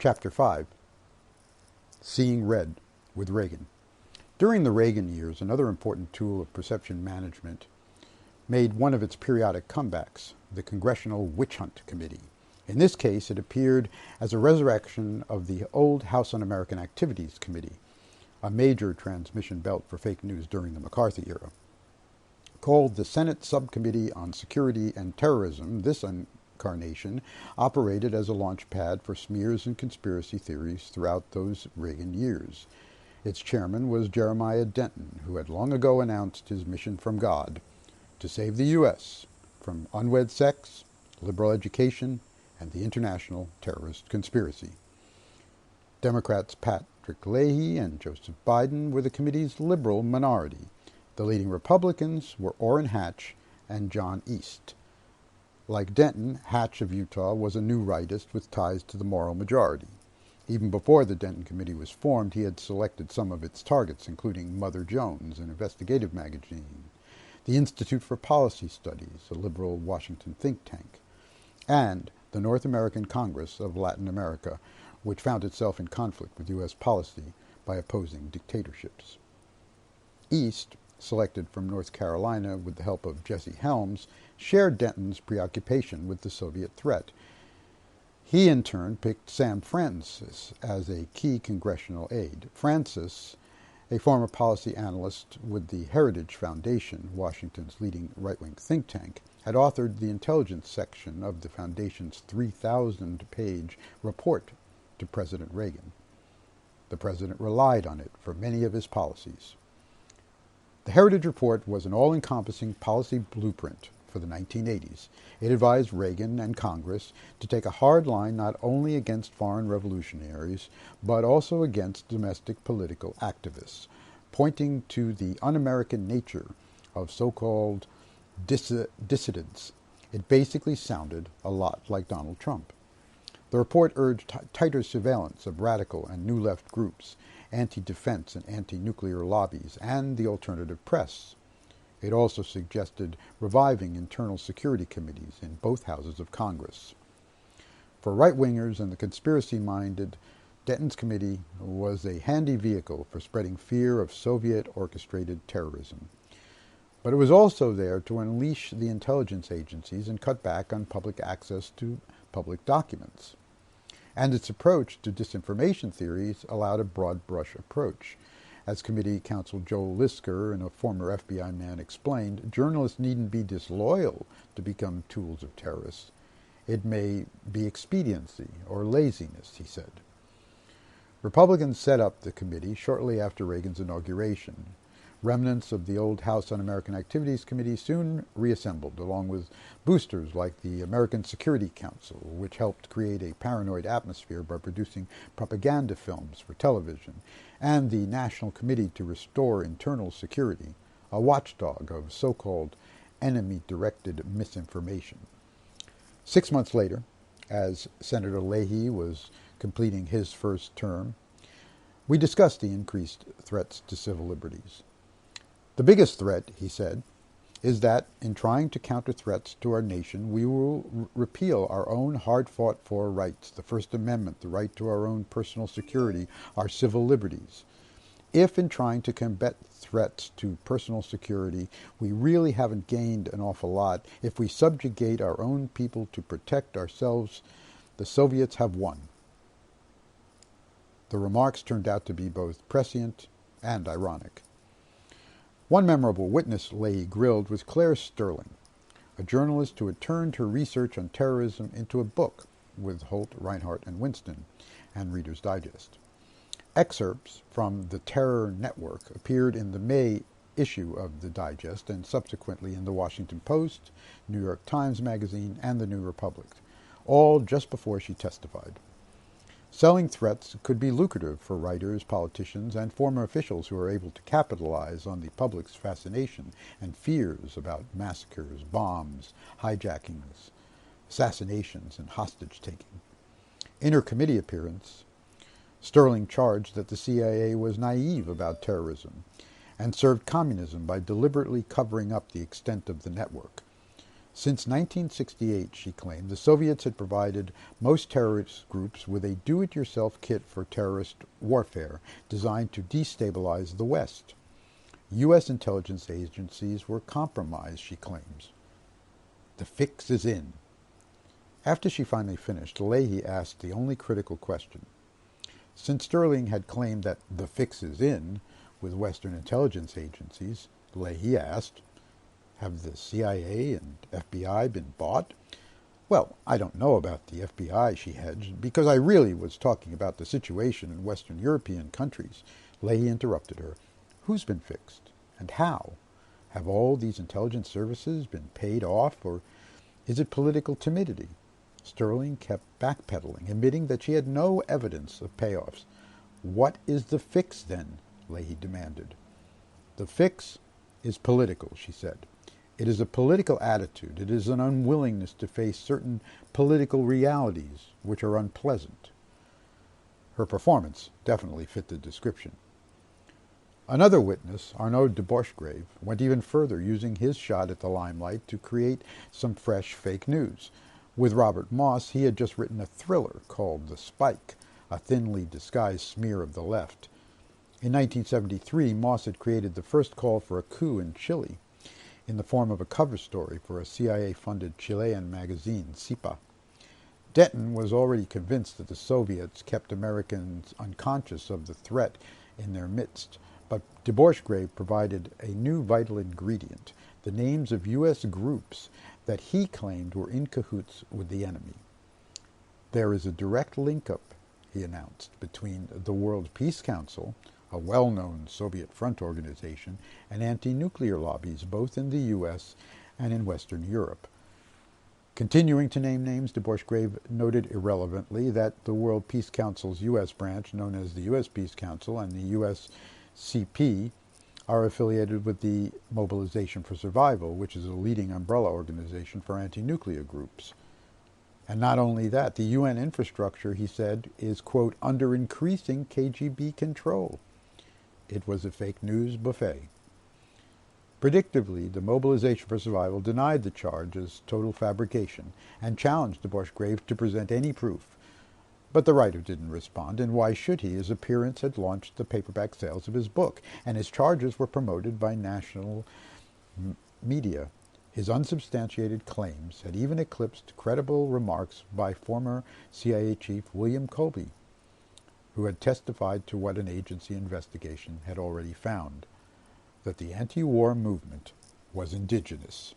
Chapter 5, Seeing Red with Reagan. During the Reagan years, another important tool of perception management made one of its periodic comebacks, the Congressional Witch Hunt Committee. In this case, it appeared as a resurrection of the old House Un-American Activities Committee, a major transmission belt for fake news during the McCarthy era. Called the Senate Subcommittee on Security and Terrorism, this incarnation operated as a launch pad for smears and conspiracy theories throughout those Reagan years. Its chairman was Jeremiah Denton, who had long ago announced his mission from God to save the U.S. from unwed sex, liberal education, and the international terrorist conspiracy. Democrats Patrick Leahy and Joseph Biden were the committee's liberal minority. The leading Republicans were Orrin Hatch and John East. Like Denton, Hatch of Utah was a new rightist with ties to the moral majority. Even before the Denton Committee was formed, he had selected some of its targets, including Mother Jones, an investigative magazine, the Institute for Policy Studies, a liberal Washington think tank, and the North American Congress of Latin America, which found itself in conflict with U.S. policy by opposing dictatorships. East, selected from North Carolina with the help of Jesse Helms, shared Denton's preoccupation with the Soviet threat. He, in turn, picked Sam Francis as a key congressional aide. Francis, a former policy analyst with the Heritage Foundation, Washington's leading right-wing think tank, had authored the intelligence section of the foundation's 3,000-page report to President Reagan. The president relied on it for many of his policies. The Heritage Report was an all-encompassing policy blueprint for the 1980s. It advised Reagan and Congress to take a hard line not only against foreign revolutionaries, but also against domestic political activists, pointing to the un-American nature of so-called dissidents. It basically sounded a lot like Donald Trump. The report urged tighter surveillance of radical and New Left groups, anti-defense and anti-nuclear lobbies, and the alternative press. It also suggested reviving internal security committees in both houses of Congress. For right-wingers and the conspiracy-minded, Denton's committee was a handy vehicle for spreading fear of Soviet-orchestrated terrorism. But it was also there to unleash the intelligence agencies and cut back on public access to public documents. And its approach to disinformation theories allowed a broad-brush approach. As committee counsel Joel Lisker and a former FBI man explained, journalists needn't be disloyal to become tools of terrorists. It may be expediency or laziness, he said. Republicans set up the committee shortly after Reagan's inauguration. Remnants of the old House Un-American Activities Committee soon reassembled, along with boosters like the American Security Council, which helped create a paranoid atmosphere by producing propaganda films for television, and the National Committee to Restore Internal Security, a watchdog of so-called enemy-directed misinformation. 6 months later, as Senator Leahy was completing his first term, we discussed the increased threats to civil liberties. The biggest threat, he said, is that in trying to counter threats to our nation, we will repeal our own hard-fought-for rights, the First Amendment, the right to our own personal security, our civil liberties. If in trying to combat threats to personal security, we really haven't gained an awful lot, if we subjugate our own people to protect ourselves, the Soviets have won. The remarks turned out to be both prescient and ironic. One memorable witness Leahy grilled was Claire Sterling, a journalist who had turned her research on terrorism into a book with Holt, Reinhardt, and Winston, and Reader's Digest. Excerpts from The Terror Network appeared in the May issue of the Digest and subsequently in the Washington Post, New York Times Magazine, and the New Republic, all just before she testified. Selling threats could be lucrative for writers, politicians, and former officials who are able to capitalize on the public's fascination and fears about massacres, bombs, hijackings, assassinations, and hostage-taking. In her committee appearance, Sterling charged that the CIA was naive about terrorism and served communism by deliberately covering up the extent of the network. Since 1968, she claimed, the Soviets had provided most terrorist groups with a do-it-yourself kit for terrorist warfare designed to destabilize the West. U.S. intelligence agencies were compromised, she claims. The fix is in. After she finally finished, Leahy asked the only critical question. Since Sterling had claimed that the fix is in with Western intelligence agencies, Leahy asked, have the CIA and FBI been bought? Well, I don't know about the FBI, she hedged, because I really was talking about the situation in Western European countries. Leahy interrupted her. Who's been fixed? And how? Have all these intelligence services been paid off, or is it political timidity? Sterling kept backpedaling, admitting that she had no evidence of payoffs. What is the fix, then? Leahy demanded. The fix is political, she said. It is a political attitude. It is an unwillingness to face certain political realities which are unpleasant. Her performance definitely fit the description. Another witness, Arnaud de Boschgrave, went even further, using his shot at the limelight to create some fresh fake news. With Robert Moss, he had just written a thriller called The Spike, a thinly disguised smear of the left. In 1973, Moss had created the first call for a coup in Chile, in the form of a cover story for a CIA-funded Chilean magazine, SIPA. Denton was already convinced that the Soviets kept Americans unconscious of the threat in their midst, but de Boschgrave provided a new vital ingredient, the names of U.S. groups that he claimed were in cahoots with the enemy. There is a direct link-up, he announced, between the World Peace Council, a well-known Soviet front organization, and anti-nuclear lobbies both in the U.S. and in Western Europe. Continuing to name names, de Boschgrave noted irrelevantly that the World Peace Council's U.S. branch, known as the U.S. Peace Council, and the USCP are affiliated with the Mobilization for Survival, which is a leading umbrella organization for anti-nuclear groups. And not only that, the UN infrastructure, he said, is, quote, under increasing KGB control. It was a fake news buffet. Predictably, the Mobilization for Survival denied the charge as total fabrication and challenged de Boschgrave to present any proof. But the writer didn't respond, and why should he? His appearance had launched the paperback sales of his book, and his charges were promoted by national media. His unsubstantiated claims had even eclipsed credible remarks by former CIA chief William Colby, who had testified to what an agency investigation had already found, that the anti-war movement was indigenous.